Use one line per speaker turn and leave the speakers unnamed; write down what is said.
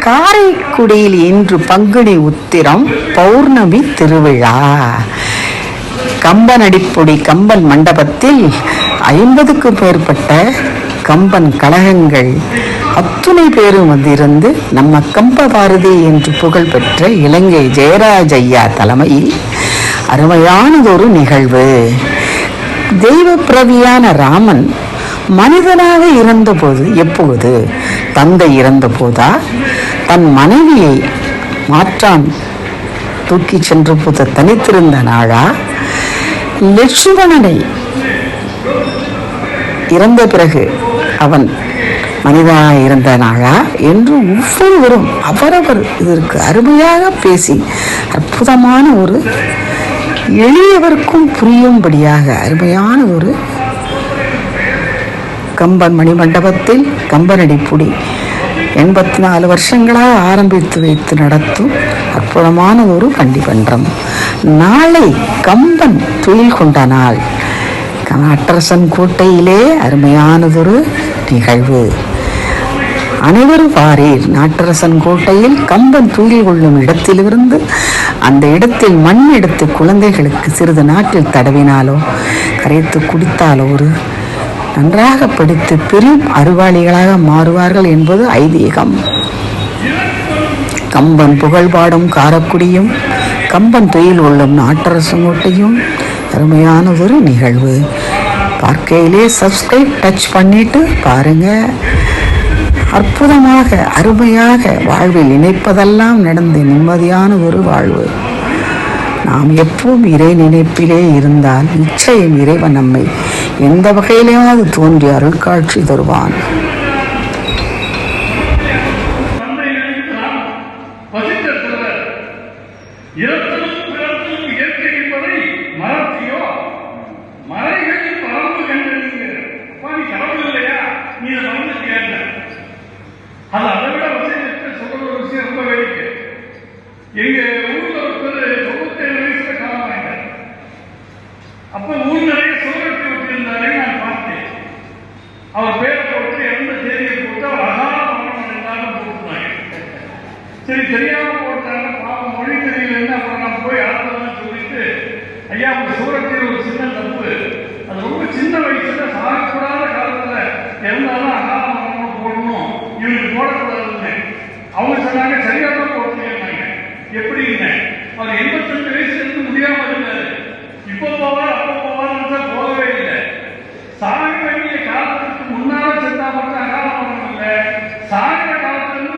காரைக்குடியில் இன்று பங்குனி உத்திரம் பௌர்ணமி திருவிழா. கம்பனடிப்பொடி கம்பன் மண்டபத்தில் 50க்கும் மேற்பட்ட கம்பன் கழகங்கள் அத்துணை பேரும் வந்திருந்து நம்ம கம்ப பாரதி என்று புகழ் பெற்ற இலங்கை ஜெயராஜ் ஐயா தலைமையில் அருமையானதொரு நிகழ்வு. தெய்வ பிரவியான ராமன் மனிதனாக இருந்தபோது, எப்போது தந்தை இறந்த போதா, தன் மனைவியை மாற்றான் தூக்கி சென்று போது தனித்திருந்த நாளா, லட்சுமணனை இறந்த பிறகு அவன் மனிதனாக இருந்த நாளா என்று ஒவ்வொருவரும் அவரவர் இதற்கு அருமையாக பேசி அற்புதமான ஒரு எளியவருக்கும் புரியும்படியாக அருமையான ஒரு கம்பன் மணிமண்டபத்தில் கம்பனடிப்பொடி 84 வருஷங்களாக ஆரம்பித்து வைத்து நடத்தும் அற்புதமான ஒரு பண்டிமன்றம். நாளை கம்பன் துயில் கொண்ட நாள். நாட்டரசன் கோட்டையிலே அருமையானதொரு நிகழ்வு. அனைவரும் வாரீர். நாட்டரசன் கோட்டையில் கம்பன் துயில் கொள்ளும் இடத்திலிருந்து அந்த இடத்தில் மண் எடுத்து குழந்தைகளுக்கு சிறிது நாட்டில் தடவினாலோ கரைத்து குடித்தாலோ ஒரு நன்றாக படித்து பெரும் அறிவாளிகளாக மாறுவார்கள் என்பது ஐதீகம். கம்பன் புகழ்பாடும் காரைக்குடியும் கம்பன் துயில் கொள்ளும் நாட்டரசன் கோட்டையும் அருமையானதொரு நிகழ்வு. பார்க்கையிலே சப்ஸ்கிரைப் டச் பண்ணிட்டு பாருங்க. அற்புதமாக அருமையாக வாழ்வில் நினைப்பதெல்லாம் நடந்து நிம்மதியான ஒரு வாழ்வு. நாம் எப்பவும் இறை நினைப்பிலே இருந்தால் நிச்சயம் இறைவன் நம்மை எந்த வகையிலேயாவது தோன்றி அருள் காட்சி தருவான்.
எங்க ஊர்ல ஒருத்தர் 97 வயசுல காலமாயிட்டார். அப்ப ஊர் நிறைய சுவரொட்டி விட்டிருந்தாரே நான் பார்த்தேன். அவர் பேரை போட்டு எந்த தேதியை போட்டு அவர் அகால மரணம் என்றாலும் போட்டுனாங்க. சரி, தெரியாம போட்டாங்க, பாவம் மொழி தெரியலன்னு அப்புறம் நான் போய் ஆத்தலாம் சொல்லிட்டு, ஐயா உங்க சுவரொட்டியில் ஒரு சின்ன தப்பு, அது ரொம்ப சின்ன வயசுல சாகக்கூடாத காலத்துல இருந்தாலும் அகால மரணம் போடணும், இவங்களுக்கு போடக்கூடாதுன்னு அவங்க சொன்னாங்க. சரியாதான் போட்டுனாங்க. எப்படி அவர் 85 வயசுல இருந்து முடியாம இருந்தாரு. இப்போ போவா